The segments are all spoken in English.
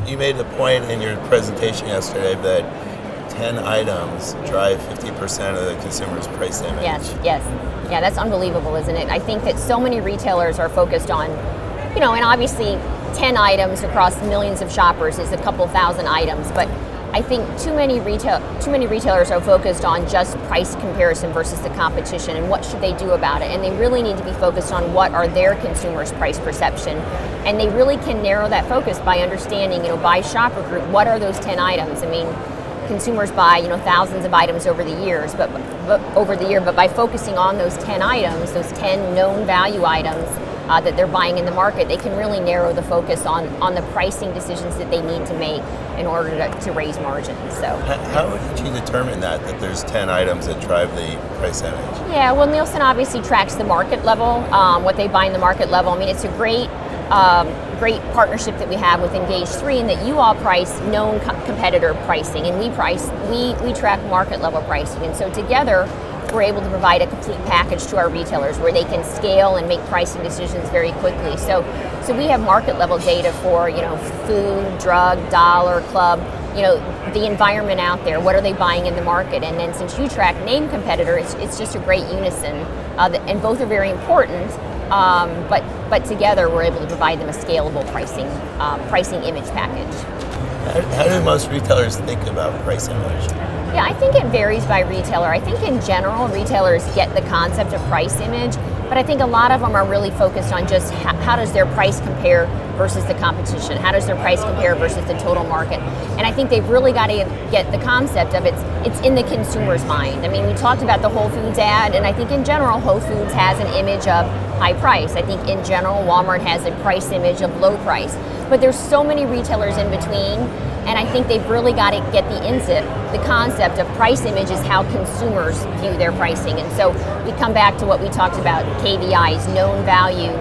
you made a point in your presentation yesterday that 10 items drive 50% of the consumer's price image. Yes. Yeah, that's unbelievable, isn't it? I think that so many retailers are focused on, and obviously 10 items across millions of shoppers is a couple thousand items, but I think too many retailers are focused on just price comparison versus the competition and what should they do about it. And they really need to be focused on what are their consumers' price perception. And they really can narrow that focus by understanding, by shopper group, what are those 10 items? I mean, consumers buy, thousands of items over the year, but by focusing on those 10 items, those 10 known value items, that they're buying in the market, they can really narrow the focus on the pricing decisions that they need to make in order to raise margins. So, how did you determine that there's 10 items that drive the price image? Yeah, well, Nielsen obviously tracks the market level, what they buy in the market level. I mean, it's a great partnership that we have with Engage3 in that you all price known competitor pricing, and we track market level pricing, and so together we're able to provide a complete package to our retailers where they can scale and make pricing decisions very quickly. So we have market level data for food, drug, dollar, club, the environment out there. What are they buying in the market? And then since you track name competitor, it's just a great unison, and both are very important. But together we're able to provide them a scalable pricing image package. How do most retailers think about price image? Yeah, I think it varies by retailer. I think in general, retailers get the concept of price image, but I think a lot of them are really focused on just how does their price compare versus the competition? How does their price compare versus the total market? And I think they've really got to get the concept of it's in the consumer's mind. I mean, we talked about the Whole Foods ad, and I think in general, Whole Foods has an image of high price. I think in general, Walmart has a price image of low price. But there's so many retailers in between, and I think they've really got to get the concept of price image is how consumers view their pricing. And so we come back to what we talked about, KVIs, known value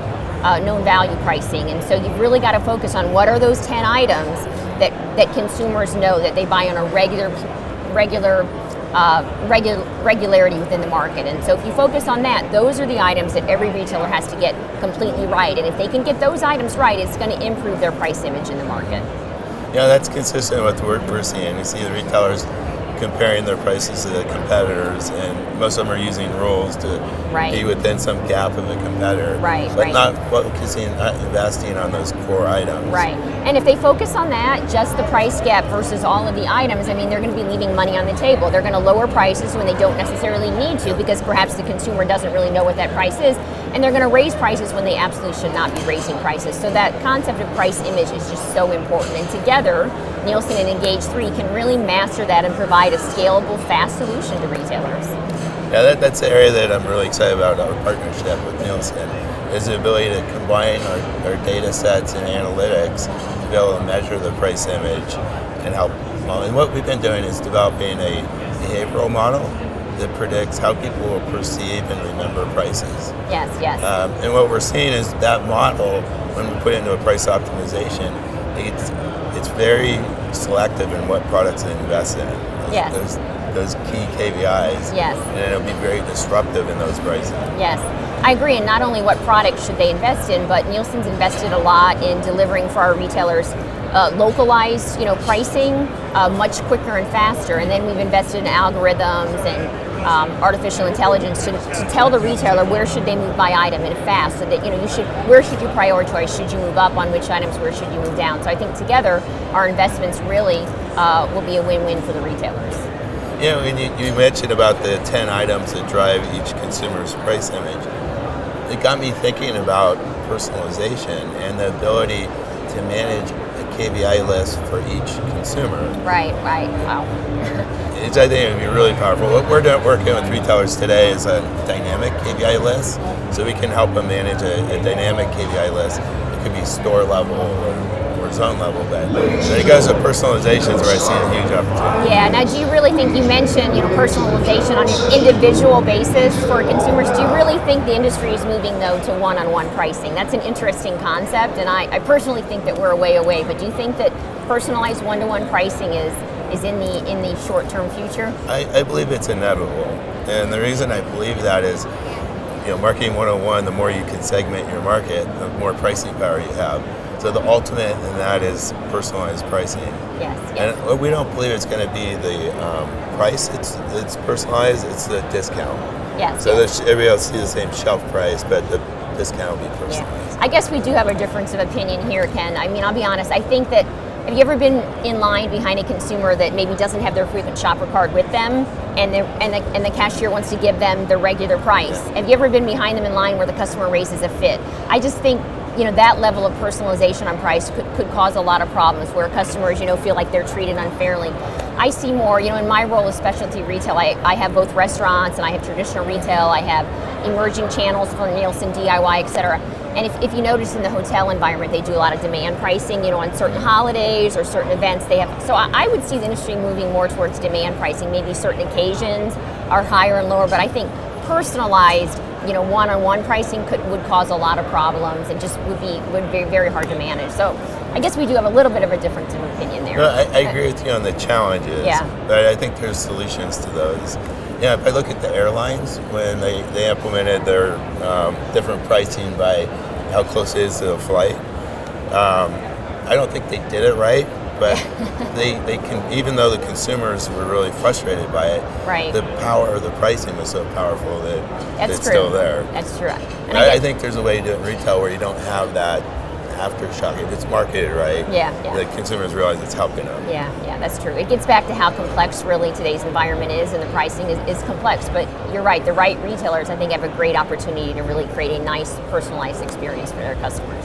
pricing. And so you've really got to focus on what are those 10 items that consumers know that they buy on a regularity within the market. And so if you focus on that, those are the items that every retailer has to get completely right. And if they can get those items right, it's going to improve their price image in the market. Yeah, that's consistent with what we're seeing. We see the retailers comparing their prices to the competitors, and most of them are using rules to be within some gap of a competitor, but not focusing, not investing on those core items. Right, and if they focus on that, just the price gap versus all of the items, I mean, they're going to be leaving money on the table. They're going to lower prices when they don't necessarily need to because perhaps the consumer doesn't really know what that price is, and they're going to raise prices when they absolutely should not be raising prices. So that concept of price image is just so important, and together, Nielsen and Engage3 can really master that and provide a scalable, fast solution to retailers. Yeah, that's the area that I'm really excited about our partnership with Nielsen, is the ability to combine our data sets and analytics to be able to measure the price image and help. And what we've been doing is developing a behavioral model that predicts how people will perceive and remember prices. Yes. And what we're seeing is that model, when we put it into a price optimization, it's very selective in what products they invest in. Those key KVIs. Yes. And it'll be very disruptive in those prices. Yes. I agree, and not only what products should they invest in, but Nielsen's invested a lot in delivering for our retailers localized, pricing much quicker and faster. And then we've invested in algorithms and artificial intelligence to tell the retailer where should they move by item and fast, so that where should you prioritize? Should you move up on which items? Where should you move down? So I think together our investments really will be a win-win for the retailers. And you mentioned about the 10 items that drive each consumer's price image. It got me thinking about personalization and the ability to manage a KVI list for each consumer. Right. Wow. I think it would be really powerful. What we're working with retailers today is a dynamic KVI list, so we can help them manage a dynamic KVI list. It could be store level or zone level, but when it goes to personalization is where I see a huge opportunity. Yeah. Now, do you really think you mentioned personalization on an individual basis for consumers? Do you really think the industry is moving though to one-on-one pricing? That's an interesting concept, and I personally think that we're a way away. But do you think that personalized one-to-one pricing is in the short-term future? I believe it's inevitable, and the reason I believe that is, marketing 101, the more you can segment your market, the more pricing power you have. So the ultimate in that is personalized pricing. Yes. And we don't believe it's going to be the price. It's personalized. It's the discount. Yes. So everybody else see the same shelf price, but the discount will be personalized. I guess we do have a difference of opinion here, Ken. I mean, I'll be honest. I think that, have you ever been in line behind a consumer that maybe doesn't have their frequent shopper card with them, and the cashier wants to give them the regular price? Yeah. Have you ever been behind them in line where the customer raises a fit? I just think, that level of personalization on price could cause a lot of problems where customers, feel like they're treated unfairly. I see more, in my role as specialty retail, I have both restaurants and I have traditional retail. I have emerging channels for Nielsen, DIY, et cetera. And if you notice in the hotel environment, they do a lot of demand pricing, on certain holidays or certain events they have. So I would see the industry moving more towards demand pricing. Maybe certain occasions are higher and lower, but I think personalized, one-on-one pricing would cause a lot of problems and just would be very hard to manage. So I guess we do have a little bit of a difference of opinion there. No, I agree with you on the challenges, but I think there's solutions to those. If I look at the airlines, when they implemented their different pricing by how close it is to the flight, I don't think they did it right, but they can, even though the consumers were really frustrated by it, right. the power of the pricing was so powerful that it's true. still there. That's true. And I think there's a way to do it in retail where you don't have that aftershock. If it's marketed right, the consumers realize it's helping them. Yeah, that's true. It gets back to how complex really today's environment is, and the pricing is complex. But you're right, the right retailers, I think, have a great opportunity to really create a nice, personalized experience for their customers.